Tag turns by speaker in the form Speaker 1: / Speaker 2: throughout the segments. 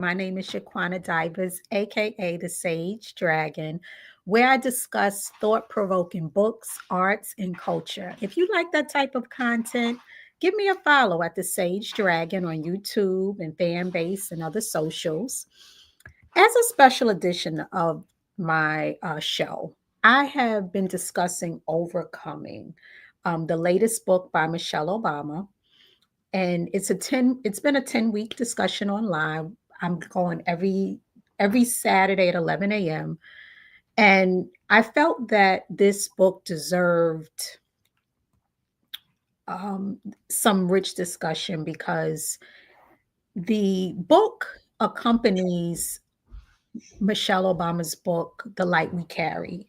Speaker 1: My name is Shaquana Divers, aka the Sage Dragon, where I discuss thought provoking books, arts, and culture. If you like that type of content, give me a follow at the Sage Dragon on YouTube and Fanbase and other socials. As a special edition of my show, I have been discussing Overcoming, the latest book by Michelle Obama, and it's been a 10-week discussion online. I'm going every Saturday at 11 a.m. And I felt that this book deserved um, some rich discussion because the book accompanies Michelle Obama's book, The Light We Carry.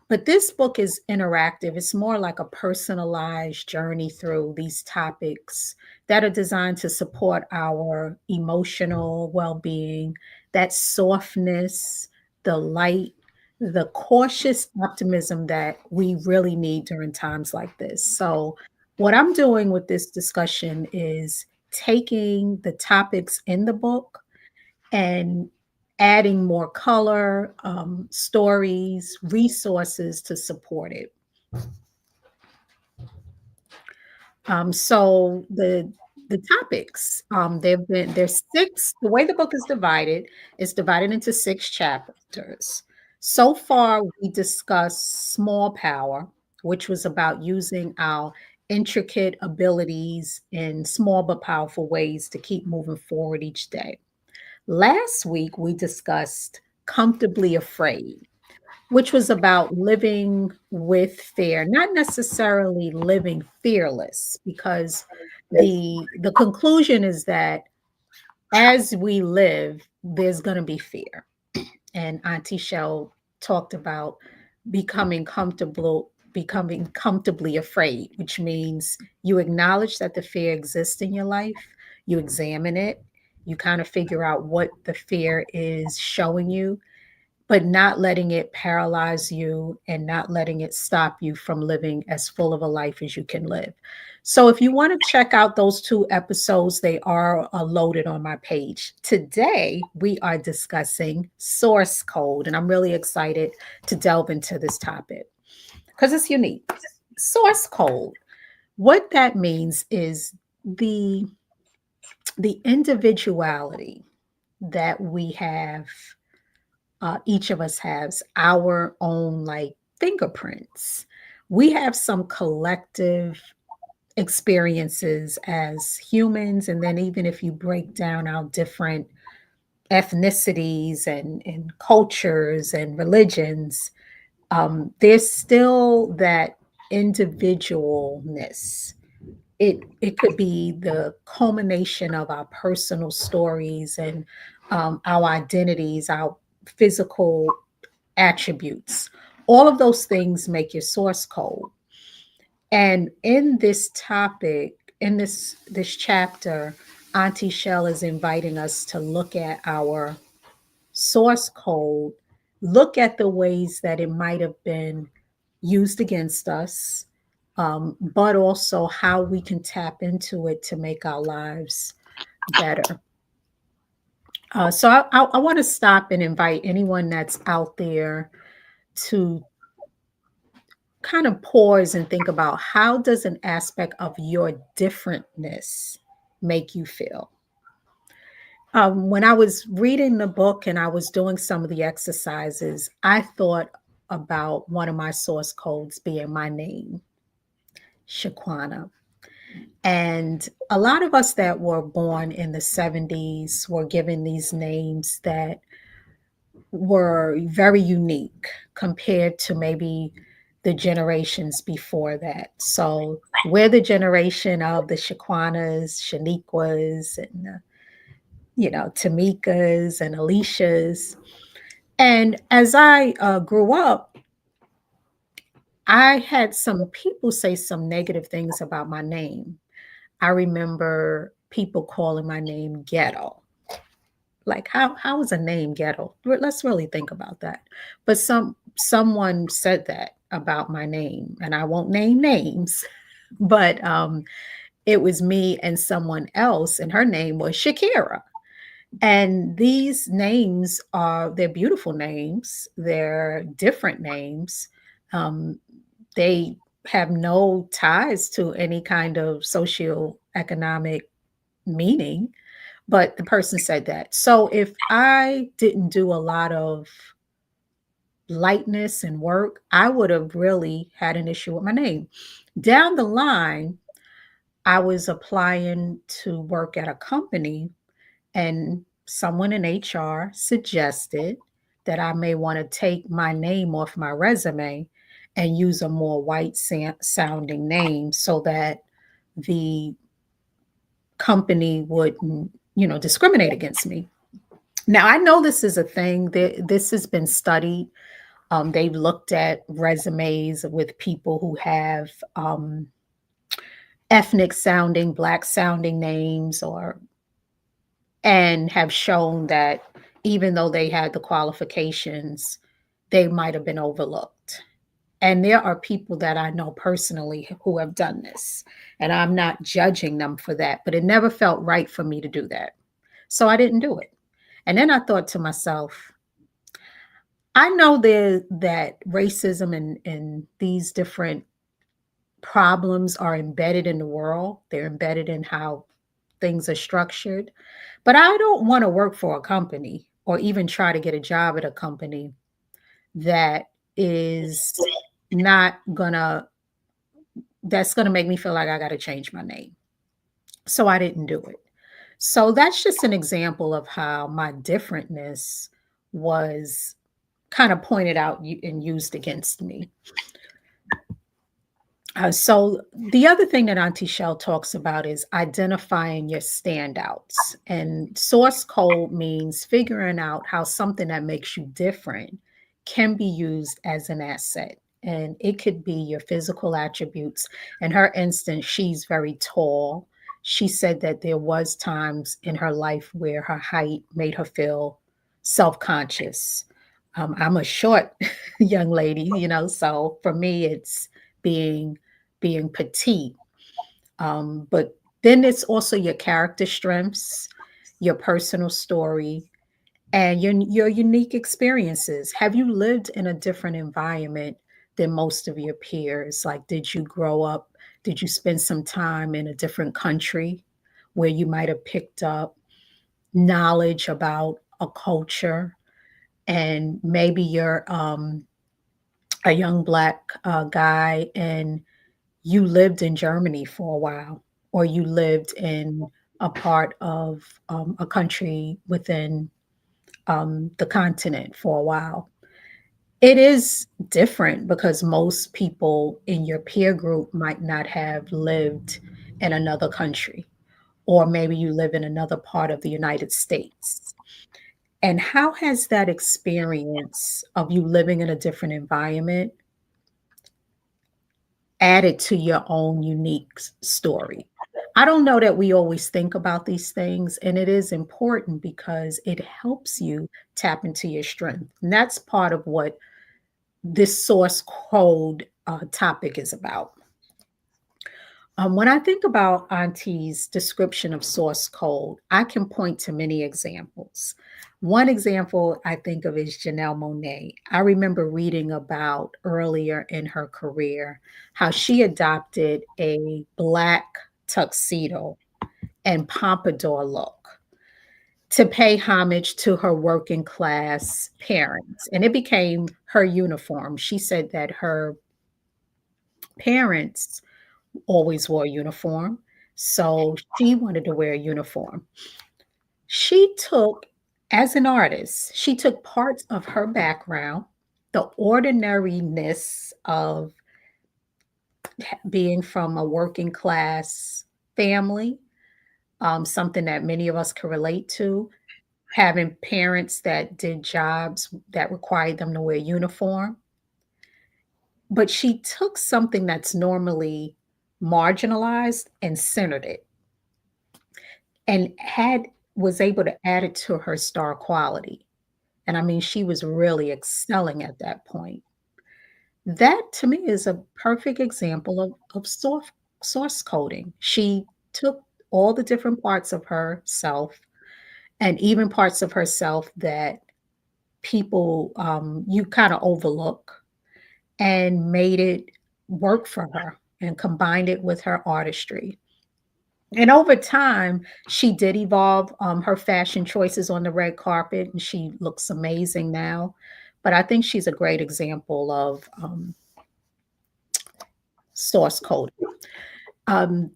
Speaker 1: But this book is interactive. It's more like a personalized journey through these topics that are designed to support our emotional well being, that softness, the light, the cautious optimism that we really need during times like this. So, what I'm doing with this discussion is taking the topics in the book and adding more color, stories, resources to support it. So the topics, there's six. The way the book is divided is divided into six chapters. So far, we discussed small power, which was about using our intricate abilities in small but powerful ways to keep moving forward each day. Last week, we discussed Comfortably Afraid, which was about living with fear, not necessarily living fearless, because the conclusion is that as we live, there's going to be fear. And Auntie Shell talked about becoming comfortably afraid, which means you acknowledge that the fear exists in your life, you examine it, you kind of figure out what the fear is showing you, but not letting it paralyze you and not letting it stop you from living as full of a life as you can live. So, if you want to check out those two episodes, they are loaded on my page. Today, we are discussing source code, and I'm really excited to delve into this topic because it's unique. Source code, what that means is the the individuality that we have, each of us has our own like fingerprints. We have some collective experiences as humans. And then, even if you break down our different ethnicities and cultures and religions, there's still that individualness. It could be the culmination of our personal stories and our identities, our physical attributes. All of those things make your source code. And in this topic, in this chapter, Auntie Shell is inviting us to look at our source code, look at the ways that it might have been used against us, but also how we can tap into it to make our lives better. So I want to stop and invite anyone that's out there to kind of pause and think about, how does an aspect of your differentness make you feel? When I was reading the book and I was doing some of the exercises, I thought about one of my source codes being my name, Shaquana. And a lot of us that were born in the 70s were given these names that were very unique compared to maybe the generations before that. So we're the generation of the Shaquanas, Shaniquas, and Tamikas and Alicias. And as I grew up, I had some people say some negative things about my name. I remember people calling my name ghetto. Like, how is a name ghetto? Let's really think about that. But someone said that about my name, and I won't name names, but it was me and someone else, and her name was Shakira. And these names they're beautiful names, they're different names. Um, they have no ties to any kind of socioeconomic meaning, but the person said that. So if I didn't do a lot of lightness and work, I would have really had an issue with my name. Down the line, I was applying to work at a company, and someone in HR suggested that I may want to take my name off my resume and use a more white sounding name so that the company wouldn't, discriminate against me. Now, I know this is a thing that this has been studied. They've looked at resumes with people who have ethnic sounding, black sounding names, or and have shown that even though they had the qualifications, they might have been overlooked. And there are people that I know personally who have done this, and I'm not judging them for that, but it never felt right for me to do that. So I didn't do it. And then I thought to myself, I know that racism and these different problems are embedded in the world. They're embedded in how things are structured. But I don't want to work for a company or even try to get a job at a company that is not gonna that's gonna make me feel like I gotta change my name. So I didn't do it. So that's just an example of how my differentness was kind of pointed out and used against me. So the other thing that Auntie Shell talks about is identifying your standouts. And source code means figuring out how something that makes you different can be used as an asset. And it could be your physical attributes. In her instance, she's very tall. She said that there was times in her life where her height made her feel self-conscious. I'm a short young lady, so for me, it's being petite. But then it's also your character strengths, your personal story, and your unique experiences. Have you lived in a different environment than most of your peers? Like, did you grow up? Did you spend some time in a different country where you might have picked up knowledge about a culture? And maybe you're a young black guy, and you lived in Germany for a while, or you lived in a part of a country within the continent for a while. It is different because most people in your peer group might not have lived in another country, or maybe you live in another part of the United States. And how has that experience of you living in a different environment added to your own unique story? I don't know that we always think about these things, and it is important because it helps you tap into your strength. And that's part of what this source code topic is about. When I think about Auntie's description of source code, I can point to many examples. One example I think of is Janelle Monáe. I remember reading about earlier in her career how she adopted a black tuxedo and pompadour look to pay homage to her working class parents. And it became her uniform. She said that her parents always wore a uniform. So she wanted to wear a uniform. She took, as an artist, she took parts of her background, the ordinariness of being from a working class family, something that many of us can relate to, having parents that did jobs that required them to wear uniform. But she took something that's normally marginalized and centered it, and had was able to add it to her star quality. And I mean, she was really excelling at that point. That to me is a perfect example of source coding. She took all the different parts of herself and even parts of herself that people you kind of overlook, and made it work for her and combined it with her artistry. And over time, she did evolve her fashion choices on the red carpet, and she looks amazing now. But I think she's a great example of source code. Um,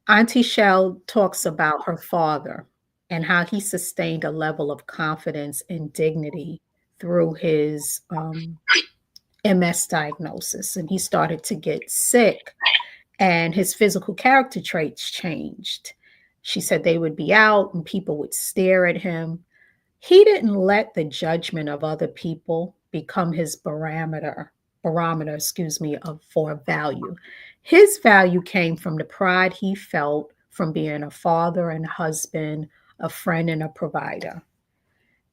Speaker 1: Auntie Shell talks about her father and how he sustained a level of confidence and dignity through his MS diagnosis. And he started to get sick, and his physical character traits changed. She said they would be out and people would stare at him. He didn't let the judgment of other people become his barometer, excuse me, of for value. His value came from the pride he felt from being a father and husband, a friend and a provider.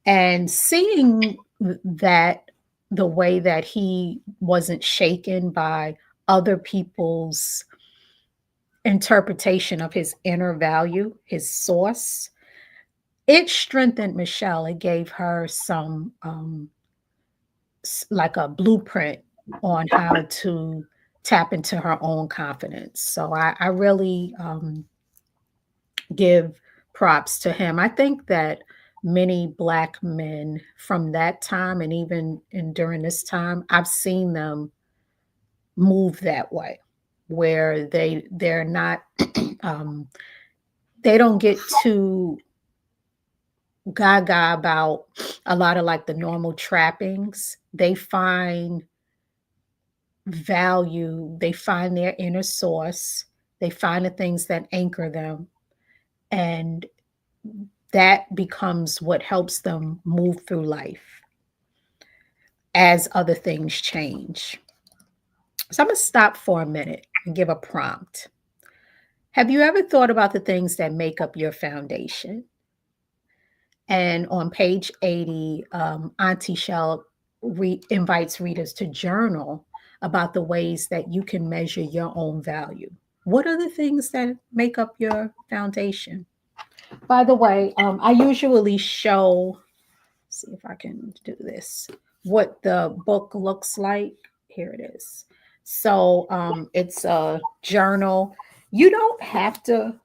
Speaker 1: And seeing that, the way that he wasn't shaken by other people's interpretation of his inner value, his source, it strengthened Michelle. It gave her some, like a blueprint on how to tap into her own confidence. So I really give props to him. I think that many Black men from that time and even during this time, I've seen them move that way, where they're not um, they don't get too gaga about a lot of like the normal trappings. They find value, they find their inner source, they find the things that anchor them, and that becomes what helps them move through life as other things change. So I'm going to stop for a minute and give a prompt. Have you ever thought about the things that make up your foundation? And on page 80, Auntie Shell invites readers to journal about the ways that you can measure your own value. What are the things that make up your foundation? By the way, I usually show, see if I can do this, what the book looks like. Here it is. So it's a journal. You don't have to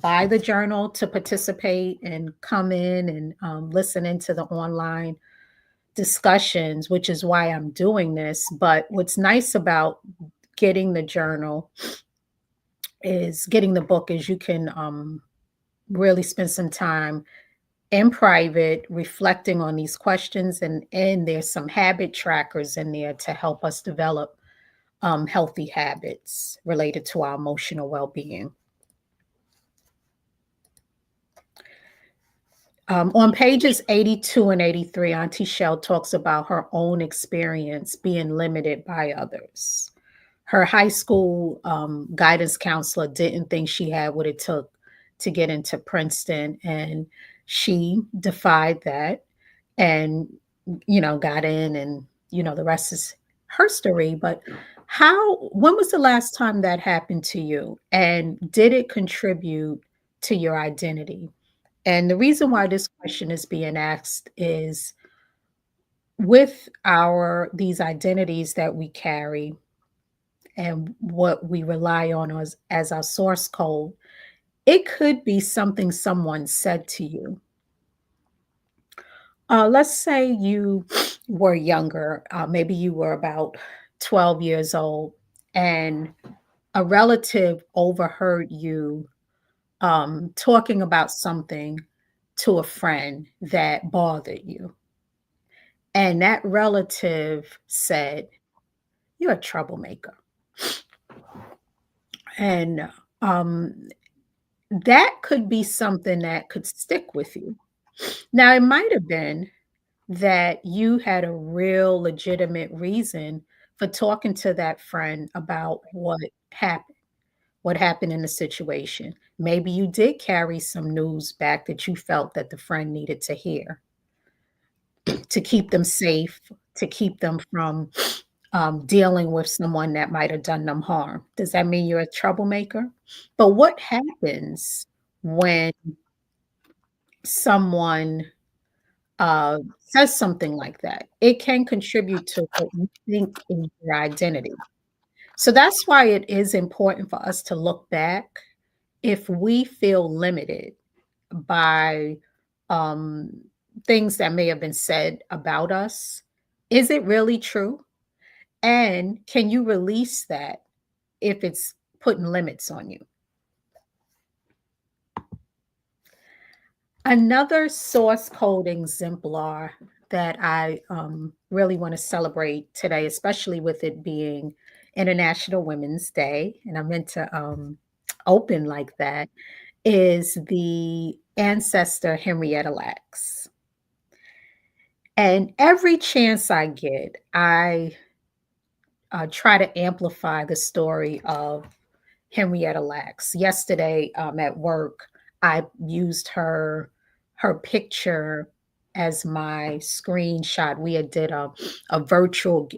Speaker 1: buy the journal to participate and come in and listen into the online discussions, which is why I'm doing this. But what's nice about getting the journal is getting the book is you can really spend some time in private reflecting on these questions, and there's some habit trackers in there to help us develop healthy habits related to our emotional well-being. On pages 82 and 83, Auntie Shell talks about her own experience being limited by others. Her high school guidance counselor didn't think she had what it took to get into Princeton, and she defied that and, got in, and, the rest is her story. But when was the last time that happened to you? And did it contribute to your identity? And the reason why this question is being asked is with these identities that we carry and what we rely on as our source code, it could be something someone said to you. Let's say you were younger, maybe you were about 12 years old, and a relative overheard you talking about something to a friend that bothered you. And that relative said, "You're a troublemaker." And um, that could be something that could stick with you. Now, it might have been that you had a real legitimate reason for talking to that friend about happened, what happened in the situation. Maybe you did carry some news back that you felt that the friend needed to hear to keep them safe, to keep them from dealing with someone that might have done them harm. Does that mean you're a troublemaker? But what happens when someone says something like that, it can contribute to what you think is your identity. So that's why it is important for us to look back if we feel limited by um, things that may have been said about us. Is it really true? And can you release that if it's putting limits on you? Another source code exemplar that I really want to celebrate today, especially with it being International Women's Day, and I meant to open like that, is the ancestor Henrietta Lacks. And every chance I get, I try to amplify the story of Henrietta Lacks. Yesterday, at work, I used her picture as my screenshot. We had did a virtual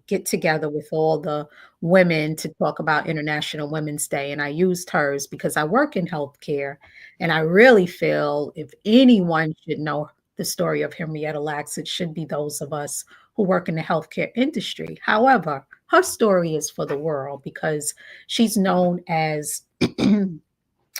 Speaker 1: get together with all the women to talk about International Women's Day, and I used hers because I work in healthcare, and I really feel if anyone should know the story of Henrietta Lacks, it should be those of us who work in the healthcare industry. However, her story is for the world because she's known as the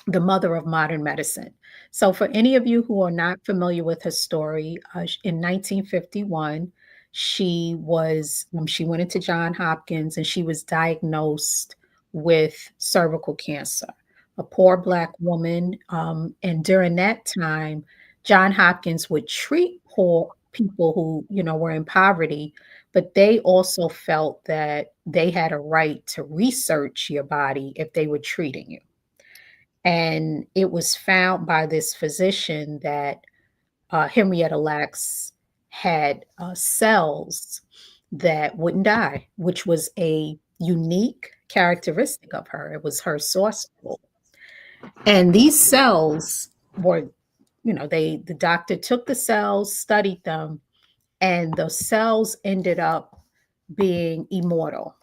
Speaker 1: mother of modern medicine. So, for any of you who are not familiar with her story, in 1951, she went into John Hopkins and she was diagnosed with cervical cancer. A poor black woman, and during that time, John Hopkins would treat poor people who were in poverty, but they also felt that they had a right to research your body if they were treating you. And it was found by this physician that Henrietta Lacks had cells that wouldn't die, which was a unique characteristic of her. It was her source code. And these cells were, the doctor took the cells, studied them, and the cells ended up being immortal.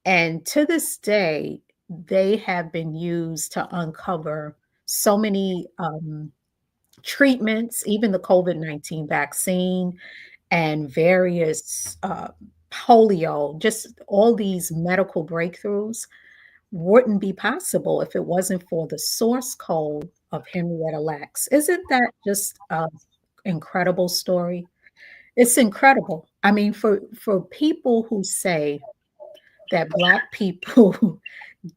Speaker 1: And to this day, they have been used to uncover so many treatments, even the COVID-19 vaccine and various polio, just all these medical breakthroughs wouldn't be possible if it wasn't for the source code of Henrietta Lacks. Isn't that just an incredible story? It's incredible. I mean, for people who say that Black people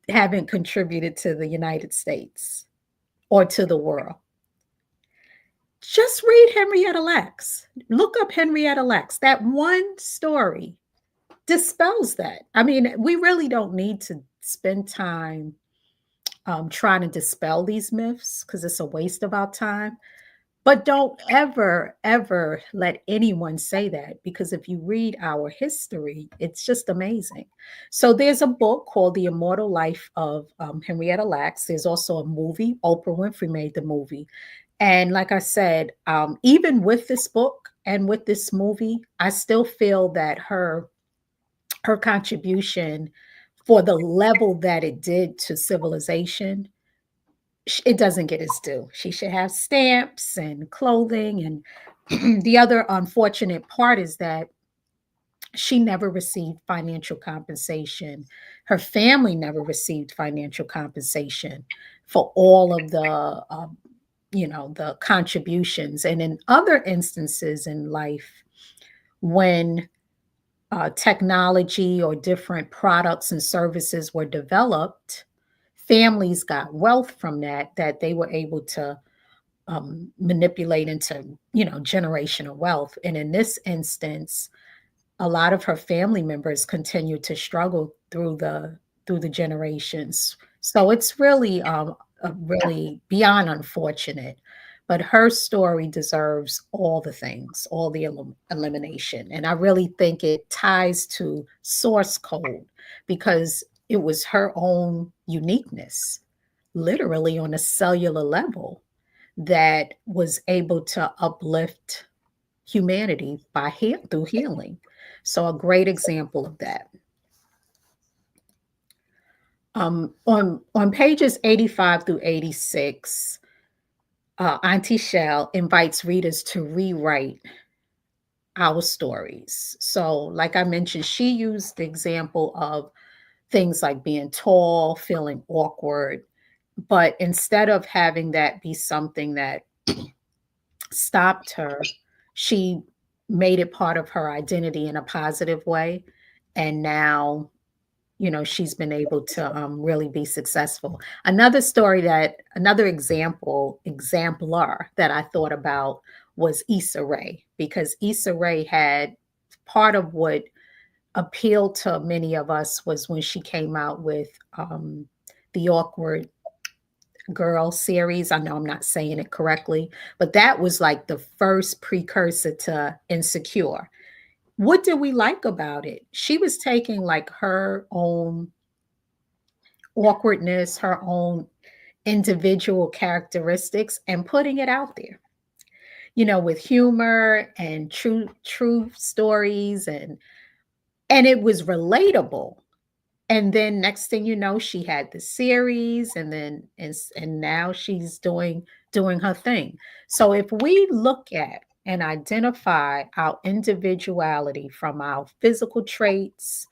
Speaker 1: haven't contributed to the United States or to the world. Just read Henrietta Lacks. Look up Henrietta Lacks. That one story dispels that. I mean, we really don't need to spend time trying to dispel these myths because it's a waste of our time. But don't ever, ever let anyone say that because if you read our history, it's just amazing. So there's a book called The Immortal Life of Henrietta Lacks. There's also a movie. Oprah Winfrey made the movie. And like I said, even with this book and with this movie, I still feel that her contribution for the level that it did to civilization, it doesn't get its due. She should have stamps and clothing. And the other unfortunate part is that she never received financial compensation. Her family never received financial compensation for all of the contributions. And in other instances in life, when technology or different products and services were developed, families got wealth from that they were able to manipulate into generational wealth. And in this instance, a lot of her family members continued to struggle through the generations. So it's really really beyond unfortunate. But her story deserves all the things, all the elimination. And I really think it ties to source code because it was her own uniqueness, literally on a cellular level, that was able to uplift humanity through healing. So a great example of that. On pages 85 through 86, Auntie Shell invites readers to rewrite our stories. So, like I mentioned, she used the example of things like being tall, feeling awkward. But instead of having that be something that stopped her, she made it part of her identity in a positive way. And now, she's been able to really be successful. Another exemplar that I thought about was Issa Rae, because Issa Rae had part of what appealed to many of us was when she came out with the Awkward Girl series. I know I'm not saying it correctly, but that was like the first precursor to Insecure. What did we like about it? She was taking like her own awkwardness, her own individual characteristics, and putting it out there, with humor and true stories, and it was relatable. And then next thing you know, she had the series, and now she's doing her thing. So if we look at and identify our individuality from our physical traits,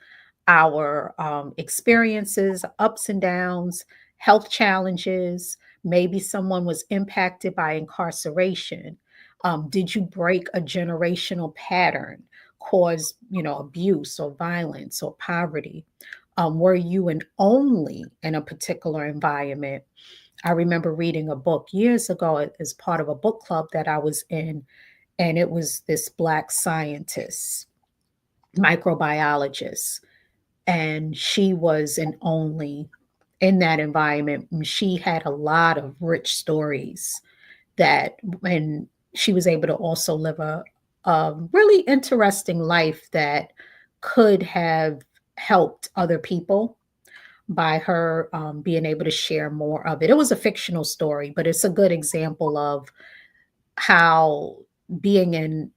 Speaker 1: our experiences, ups and downs, health challenges, maybe someone was impacted by incarceration. Did you break a generational pattern, cause abuse or violence or poverty? Were you an only in a particular environment? I remember reading a book years ago as part of a book club that I was in, and it was this Black scientist, microbiologist, and she was an only in that environment. She had a lot of rich stories and she was able to also live a really interesting life that could have helped other people by her being able to share more of it. It was a fictional story, but it's a good example of how being in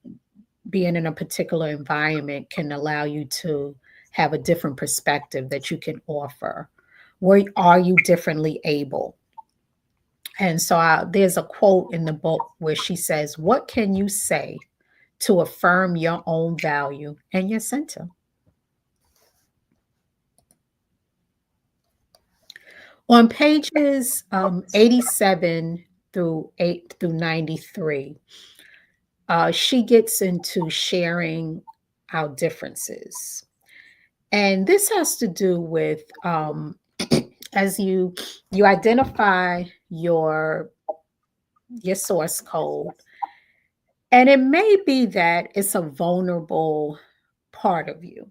Speaker 1: being in a particular environment can allow you to have a different perspective that you can offer. Where are you differently able? And so there's a quote in the book where she says, "What can you say to affirm your own value and your center?" On pages 87 through 93, she gets into sharing our differences. And this has to do with as you identify your source code, and it may be that it's a vulnerable part of you.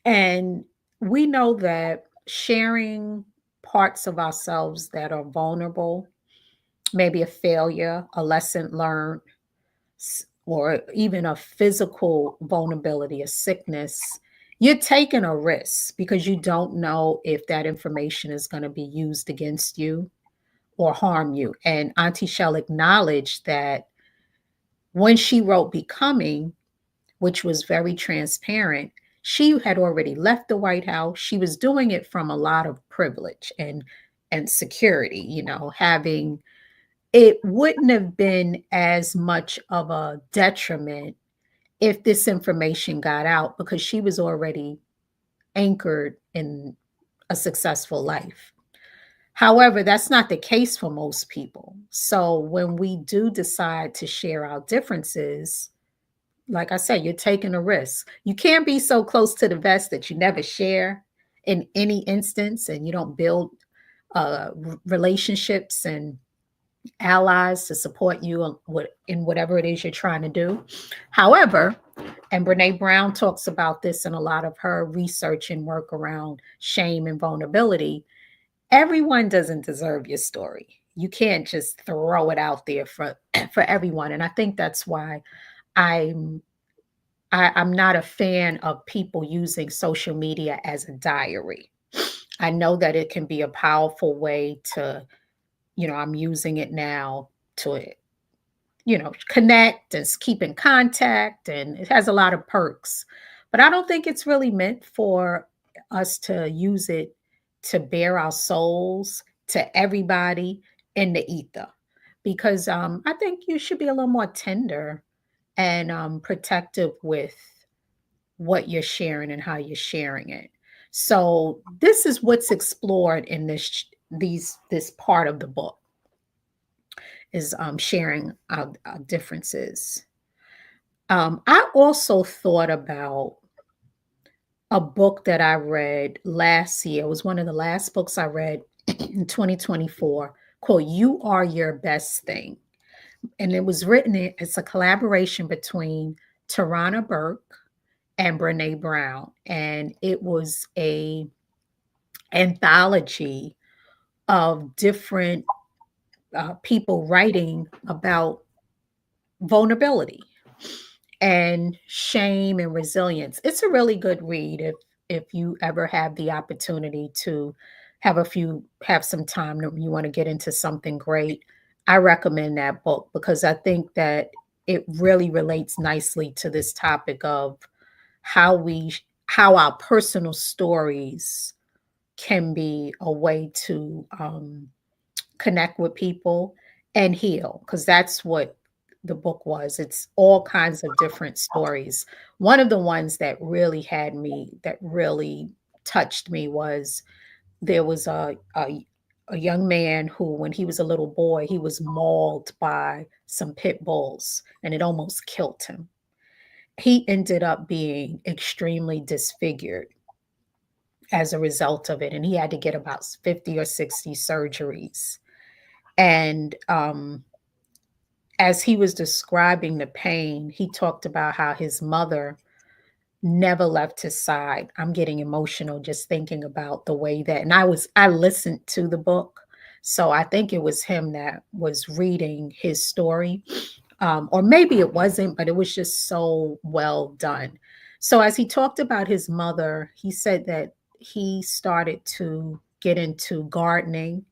Speaker 1: And we know that sharing parts of ourselves that are vulnerable, maybe a failure, a lesson learned, or even a physical vulnerability, a sickness, you're taking a risk because you don't know if that information is going to be used against you or harm you. And Auntie Shell acknowledged that when she wrote Becoming, which was very transparent, she had already left the White House. She was doing it from a lot of privilege and security, having it wouldn't have been as much of a detriment if this information got out because she was already anchored in a successful life. However, that's not the case for most people. So when we do decide to share our differences, like I said, you're taking a risk. You can't be so close to the vest that you never share in any instance and you don't build relationships and allies to support you in whatever it is you're trying to do. However, and Brene Brown talks about this in a lot of her research and work around shame and vulnerability. Everyone doesn't deserve your story. You can't just throw it out there for everyone. And I think that's why I'm I'm not a fan of people using social media as a diary. I know that it can be a powerful way to, I'm using it now to, connect and keep in contact, and it has a lot of perks. But I don't think it's really meant for us to use it to bare our souls to everybody in the ether. because I think you should be a little more tender and protective with what you're sharing and how you're sharing it. So this is what's explored in this part of the book is sharing our differences. I also thought about a book that I read last year. It was one of the last books I read in 2024 called You Are Your Best Thing. And it was written, it's a collaboration between Tarana Burke and Brene Brown. And it was a anthology of different people writing about vulnerability and shame and resilience. It's a really good read if you ever have the opportunity to have some time that you want to get into something great. I recommend that book because I think that it really relates nicely to this topic of how we how our personal stories can be a way to connect with people and heal, because that's what the book was. It's all kinds of different stories. One of the ones that really that really touched me was there was a young man who, when he was a little boy, he was mauled by some pit bulls and it almost killed him. He ended up being extremely disfigured as a result of it, and he had to get about 50 or 60 surgeries. And as he was describing the pain, he talked about how his mother never left his side. I'm getting emotional just thinking about the way that, and I listened to the book. So I think it was him that was reading his story. Or maybe it wasn't, but it was just so well done. So as he talked about his mother, he said that he started to get into gardening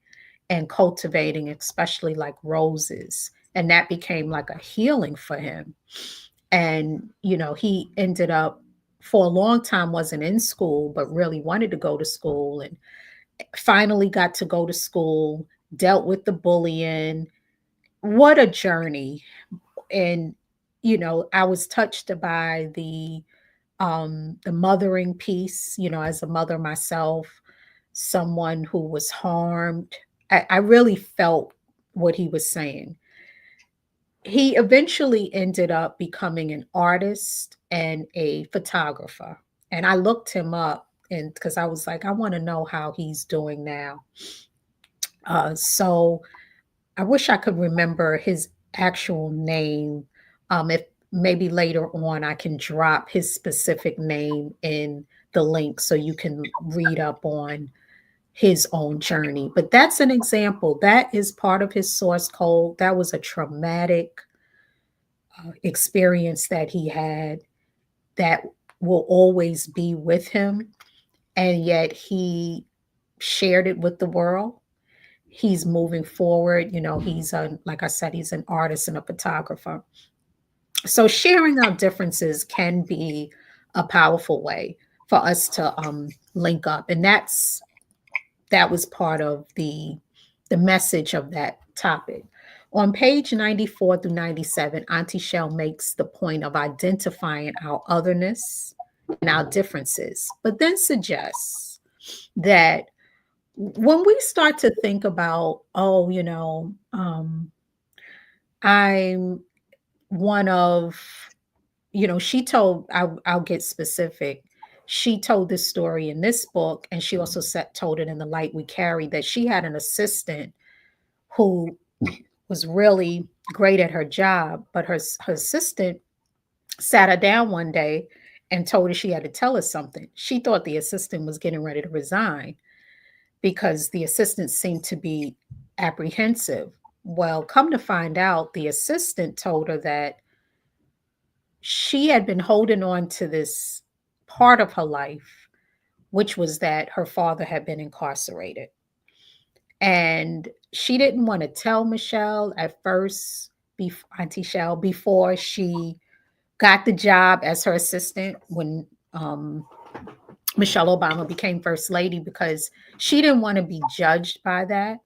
Speaker 1: and cultivating, especially like roses. And that became like a healing for him. And, he ended up for a long time wasn't in school, but really wanted to go to school and finally got to go to school, dealt with the bullying. What a journey. And, I was touched by the mothering piece, as a mother myself, someone who was harmed. I really felt what he was saying. He eventually ended up becoming an artist and a photographer. And I looked him up, and because I was like, I want to know how he's doing now. So I wish I could remember his actual name. If maybe later on I can drop his specific name in the link so you can read up on his own journey. But that's an example. That is part of his source code. That was a traumatic experience that he had that will always be with him. And yet he shared it with the world. He's moving forward. Like I said, he's an artist and a photographer. So sharing our differences can be a powerful way for us to link up. And that was part of the message of that topic. On page 94 through 97, Auntie Shell makes the point of identifying our otherness and our differences, but then suggests that when we start to think about, oh, I'm one of, she told, I'll get specific. She told this story in this book, and she also told it in The Light We Carry, that she had an assistant who was really great at her job, but her assistant sat her down one day and told her she had to tell her something. She thought the assistant was getting ready to resign because the assistant seemed to be apprehensive. Well, come to find out, the assistant told her that she had been holding on to this part of her life, which was that her father had been incarcerated. And she didn't want to tell Michelle at first, Auntie Shell, before she got the job as her assistant when Michelle Obama became first lady, because she didn't want to be judged by that.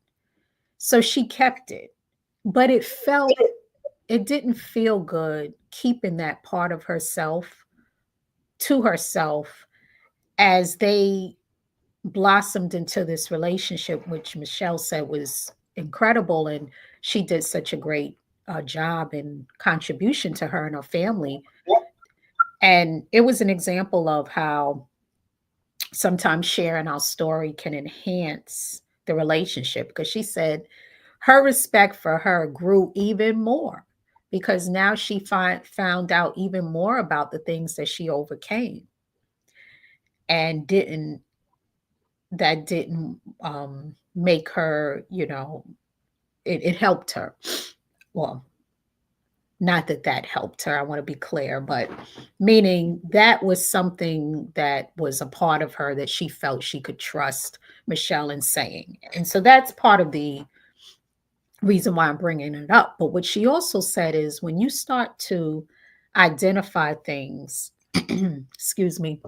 Speaker 1: So she kept it. but it didn't feel good keeping that part of herself to herself as they blossomed into this relationship, which Michelle said was incredible. And she did such a great job and contribution to her and her family. And it was an example of how sometimes sharing our story can enhance the relationship, because she said her respect for her grew even more because now she found out even more about the things that she overcame and didn't make her, it helped her. Well, not that that helped her, I want to be clear, but meaning that was something that was a part of her that she felt she could trust Michelle in saying. And so that's part of the reason why I'm bringing it up. But what she also said is when you start to identify things, excuse me,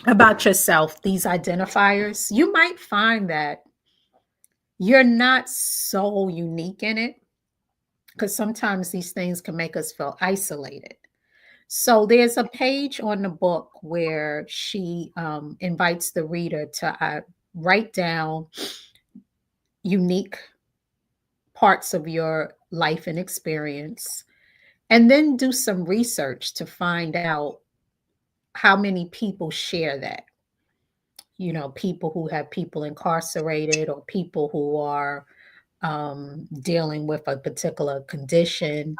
Speaker 1: about yourself, these identifiers, you might find that you're not so unique in it, because sometimes these things can make us feel isolated. So there's a page on the book where she invites the reader to write down unique parts of your life and experience, and then do some research to find out how many people share that. People who have people incarcerated or people who are dealing with a particular condition,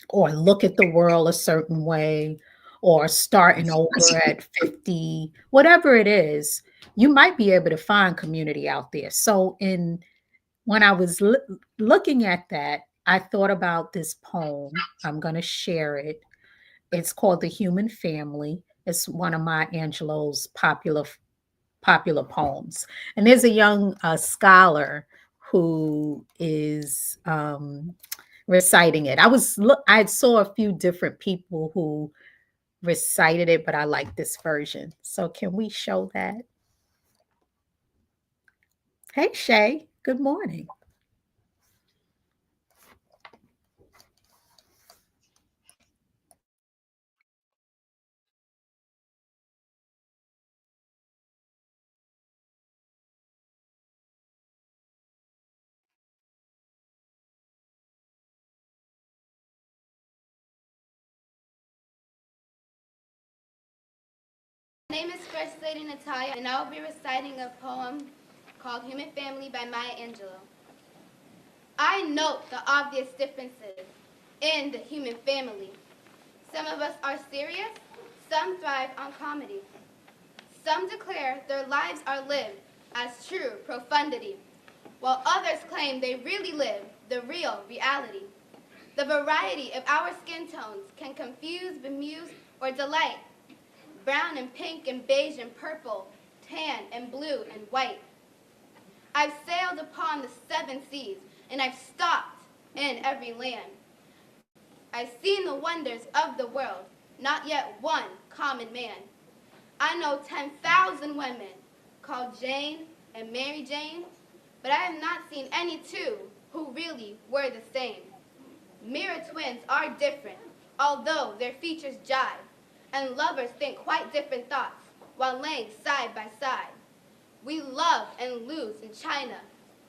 Speaker 1: or look at the world a certain way, or starting over at 50, whatever it is, you might be able to find community out there. So when I was looking at that, I thought about this poem. I'm going to share it. It's called The Human Family. It's one of Maya Angelou's popular poems. And there's a young scholar who is reciting it. I saw a few different people who recited it, but I like this version. So can we show that? Hey Shay, good morning.
Speaker 2: My name is First Lady Natalia, and I will be reciting a poem called Human Family by Maya Angelou. I note the obvious differences in the human family. Some of us are serious, some thrive on comedy. Some declare their lives are lived as true profundity, while others claim they really live the real reality. The variety of our skin tones can confuse, bemuse, or delight. Brown and pink and beige and purple, tan and blue and white. I've sailed upon the 7 seas, and I've stopped in every land. I've seen the wonders of the world, not yet one common man. I know 10,000 women called Jane and Mary Jane, but I have not seen any two who really were the same. Mirror twins are different, although their features jive, and lovers think quite different thoughts while laying side by side. We love and lose in China.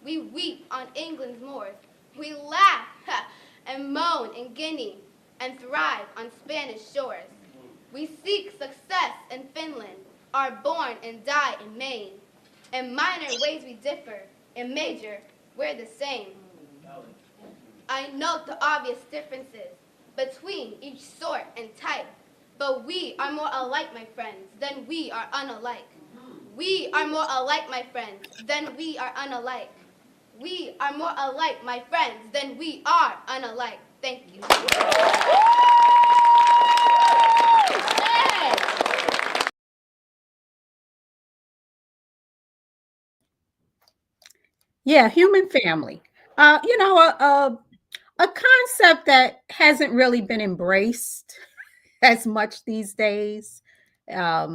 Speaker 2: We weep on England's moors. We laugh and moan in Guinea and thrive on Spanish shores. We seek success in Finland, are born and die in Maine. In minor ways we differ, in major we're the same. I note the obvious differences between each sort and type, but we are more alike, my friends, than we are unalike. We are more alike, my friends, than we are unalike. We are more alike, my friends, than we are unalike. Thank you.
Speaker 1: Yeah, human family. A concept that hasn't really been embraced as much these days, but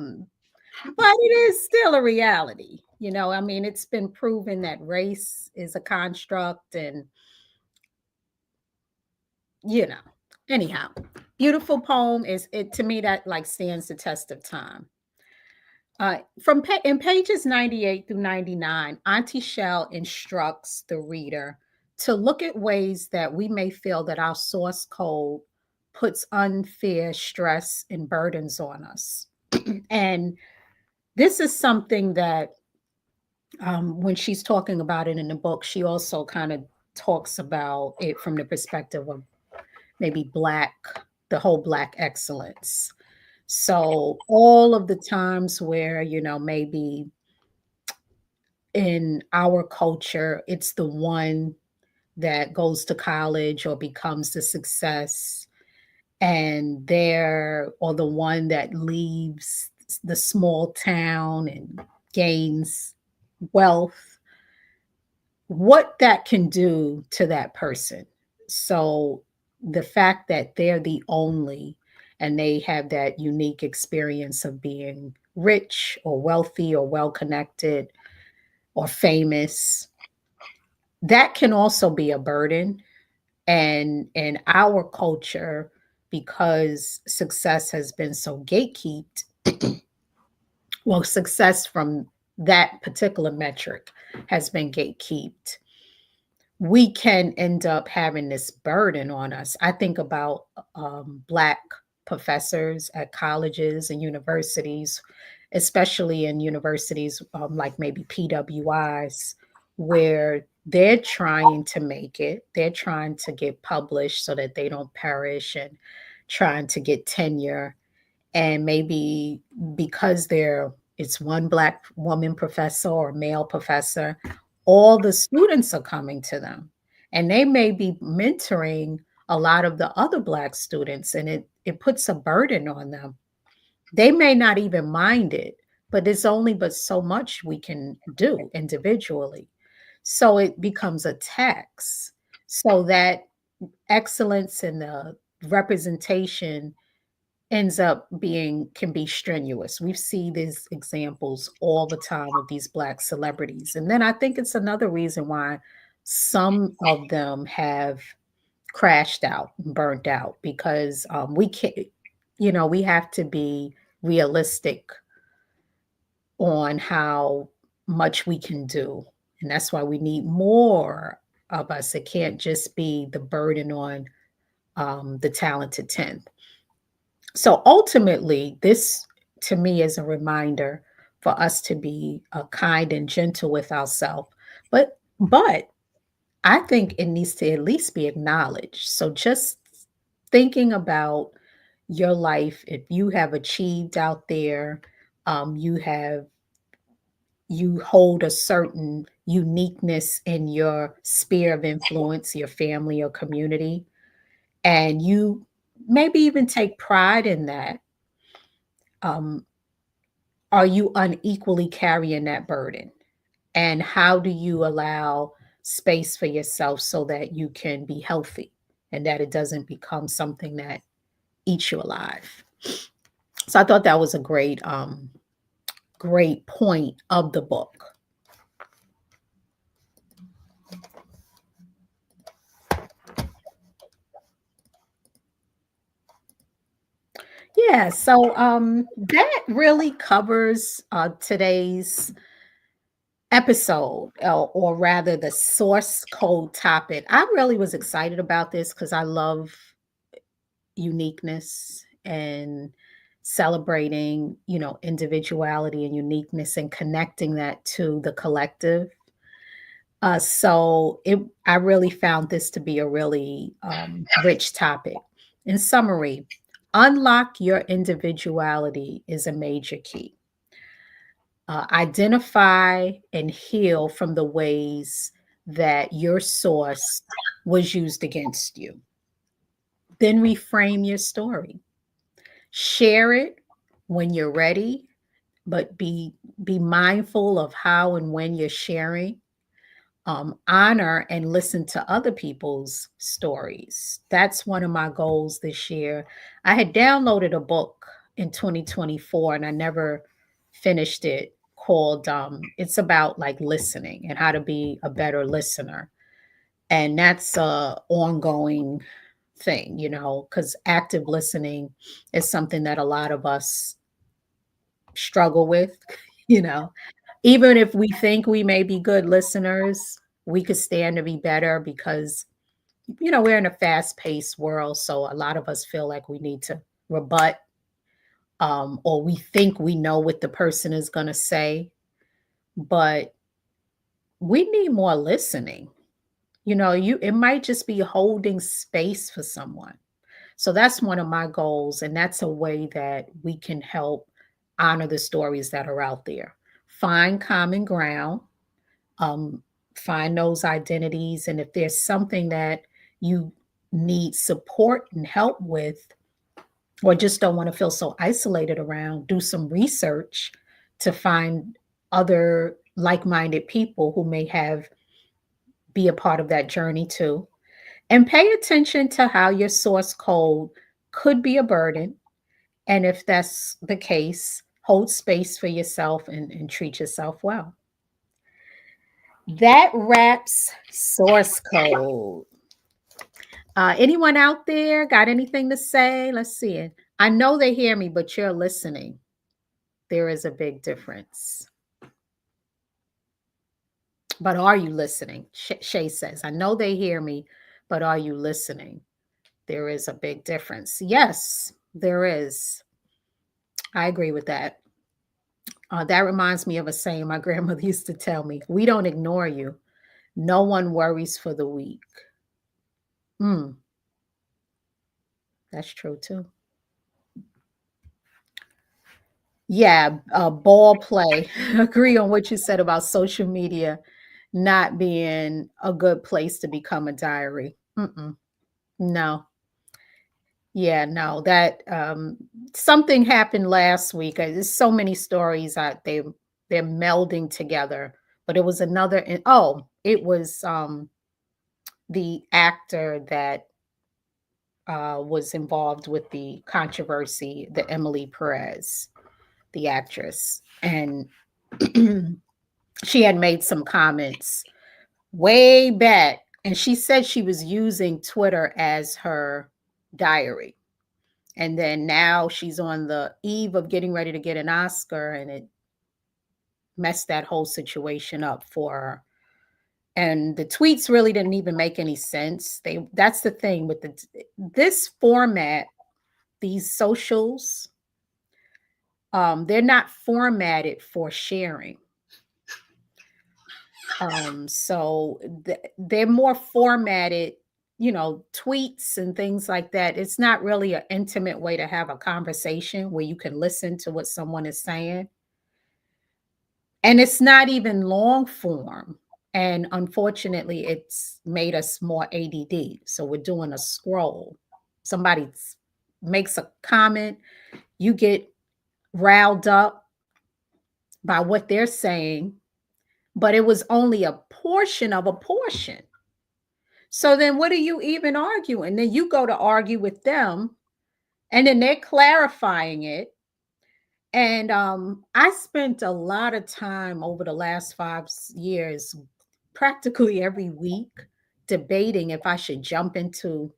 Speaker 1: it is still a reality. I mean, it's been proven that race is a construct and, you know, anyhow, beautiful poem is it to me that like stands the test of time. In pages 98 through 99, Auntie Shell instructs the reader to look at ways that we may feel that our source code puts unfair stress and burdens on us. And this is something that, when she's talking about it in the book, she also kind of talks about it from the perspective of maybe the whole Black excellence. So, all of the times where, maybe in our culture, it's the one that goes to college or becomes the success, and or the one that leaves the small town and gains wealth, what that can do to that person. So the fact that they're the only and they have that unique experience of being rich or wealthy or well connected or famous, that can also be a burden. And in our culture, because success has been so gatekept, well, success from that particular metric has been gatekept, we can end up having this burden on us. I think about Black professors at colleges and universities, especially in universities like maybe PWIs, where they're trying to make it, they're trying to get published so that they don't perish and trying to get tenure. And maybe because it's one Black woman professor or male professor, all the students are coming to them, and they may be mentoring a lot of the other Black students, and it puts a burden on them. They may not even mind it, but there's only but so much we can do individually. So it becomes a tax. So that excellence in the representation ends up being can be strenuous. We see these examples all the time with these Black celebrities. And then I think it's another reason why some of them have crashed out, burnt out, because we can't, we have to be realistic on how much we can do. And that's why we need more of us. It can't just be the burden on the talented 10th. So ultimately, this to me is a reminder for us to be kind and gentle with ourselves. But I think it needs to at least be acknowledged. So just thinking about your life, if you have achieved out there, you hold a certain uniqueness in your sphere of influence, your family or community, and you maybe even take pride in that. Um, are you unequally carrying that burden? And how do you allow space for yourself so that you can be healthy and that it doesn't become something that eats you alive? So I thought that was a great point of the book. Yeah, so that really covers today's episode, or rather the source code topic. I really was excited about this because I love uniqueness and celebrating, individuality and uniqueness and connecting that to the collective. I really found this to be a really rich topic. In summary, unlock your individuality is a major key. Identify and heal from the ways that your source was used against you. Then reframe your story. Share it when you're ready, but be mindful of how and when you're sharing. Honor and listen to other people's stories. That's one of my goals this year. I had downloaded a book in 2024 and I never finished it called it's about like listening and how to be a better listener. And that's a ongoing thing, because active listening is something that a lot of us struggle with, you know. Even if we think we may be good listeners, we could stand to be better because we're in a fast-paced world, so a lot of us feel like we need to rebut, or we think we know what the person is going to say, but we need more listening. It might just be holding space for someone. So that's one of my goals, and that's a way that we can help honor the stories that are out there. Find common ground, um, find those identities, and if there's something that you need support and help with, or just don't want to feel so isolated around, do some research to find other like-minded people who may have be a part of that journey too. And pay attention to how your source code could be a burden. And if that's the case, hold space for yourself and treat yourself well. That wraps source code. Anyone out there got anything to say? Let's see it. I know they hear me, but you're listening. There is a big difference. But are you listening? Shay says, I know they hear me, but are you listening? There is a big difference. Yes, there is. I agree with that. That reminds me of a saying my grandmother used to tell me: we don't ignore you. No one worries for the weak. Mm, that's true too. Yeah, ball play. Agree on what you said about social media not being a good place to become a diary. Mm-mm. No. Yeah, no, that something happened last week. There's so many stories out they're melding together. But it was it was the actor that was involved with the controversy, the Emily Perez, the actress. And she had made some comments way back, and she said she was using Twitter as her diary. And then now she's on the eve of getting ready to get an Oscar, and it messed that whole situation up for her. And the tweets really didn't even make any sense. That's the thing with this format, these socials, they're not formatted for sharing. They're more formatted, tweets and things like that. It's not really an intimate way to have a conversation where you can listen to what someone is saying. And it's not even long form. And unfortunately, it's made us more ADD. So we're doing a scroll. Somebody makes a comment, you get riled up by what they're saying, but it was only a portion of a portion. So then what are you even arguing? Then you go to argue with them, and then they're clarifying it. And I spent a lot of time over the last 5 years, practically every week, debating if I should jump into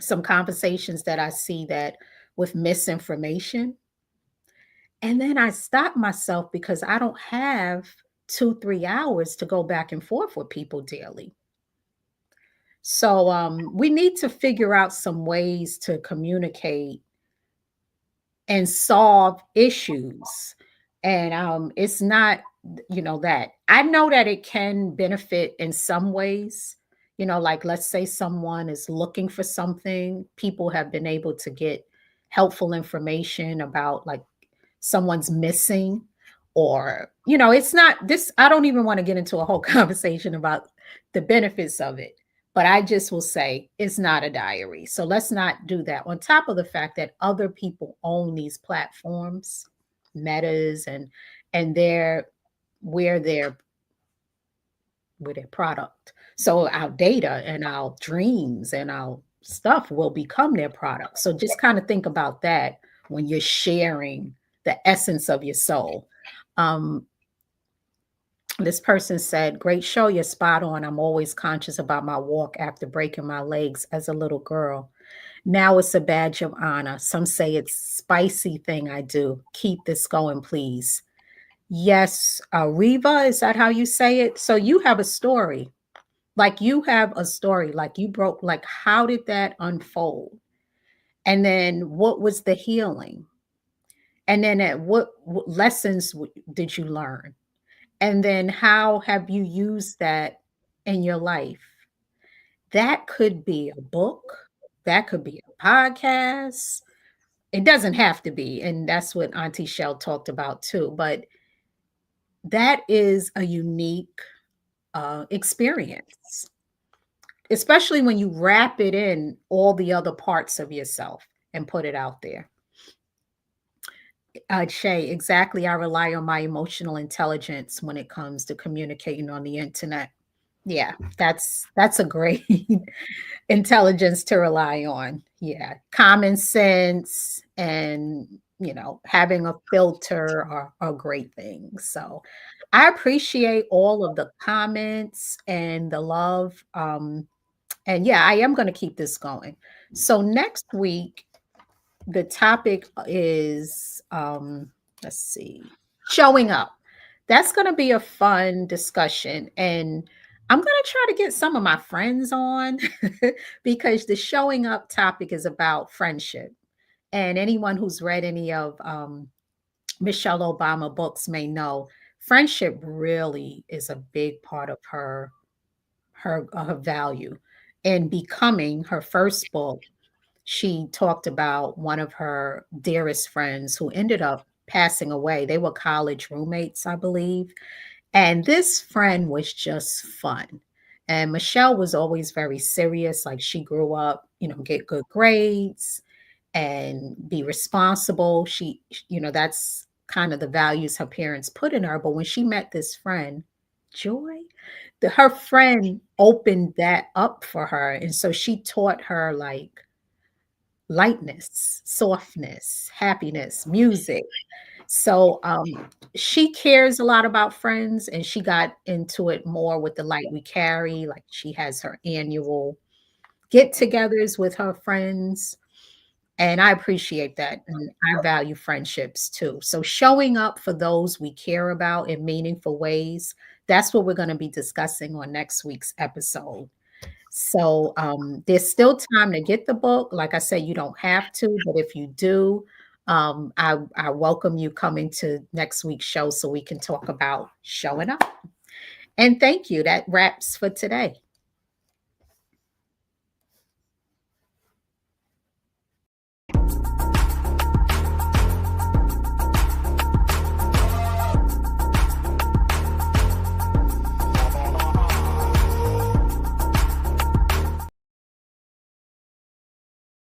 Speaker 1: some conversations that I see that with misinformation. And then I stopped myself because I don't have 2, 3 hours to go back and forth with people daily. So we need to figure out some ways to communicate and solve issues. And it's not, that I know that it can benefit in some ways. Like let's say someone is looking for something, people have been able to get helpful information about like someone's missing, or it's not this. I don't even want to get into a whole conversation about the benefits of it, but I just will say it's not a diary. So let's not do that. On top of the fact that other people own these platforms, metas, and they're where they're with their product. So our data and our dreams and our stuff will become their product. So just kind of think about that when you're sharing the essence of your soul. Um, this person said, "Great show, you're spot on. I'm always conscious about my walk after breaking my legs as a little girl. Now it's a badge of honor. Some say it's spicy thing I do. Keep this going, please." Yes, Riva, is that how you say it? So you have a story. Like you have a story. Like you broke, like how did that unfold? And then what was the healing? And then at what lessons did you learn? And then how have you used that in your life? That could be a book, that could be a podcast. It doesn't have to be, and that's what Auntie Shell talked about too, but that is a unique, experience, especially when you wrap it in all the other parts of yourself and put it out there. Shay, exactly. I rely on my emotional intelligence when it comes to communicating on the internet. Yeah, that's a great intelligence to rely on. Yeah, common sense and having a filter are great things. So I appreciate all of the comments and the love. And yeah, I am going to keep this going. So next week the topic is let's see, showing up. That's going to be a fun discussion, and I'm going to try to get some of my friends on because the showing up topic is about friendship, and anyone who's read any of Michelle Obama books may know friendship really is a big part of her value. In Becoming, her first book, she talked about one of her dearest friends who ended up passing away. They were college roommates, I believe. And this friend was just fun. And Michelle was always very serious. Like she grew up, get good grades and be responsible. That's kind of the values her parents put in her. But when she met this friend, Joy, her friend opened that up for her. And so she taught her like lightness, softness, happiness, music. So she cares a lot about friends, and she got into it more with the light we carry. Like she has her annual get togethers with her friends. And I appreciate that. And I value friendships too. So showing up for those we care about in meaningful ways, that's what we're going to be discussing on next week's episode. So there's still time to get the book. Like I said, you don't have to, but if you do, I welcome you coming to next week's show so we can talk about showing up. And thank you. That wraps for today.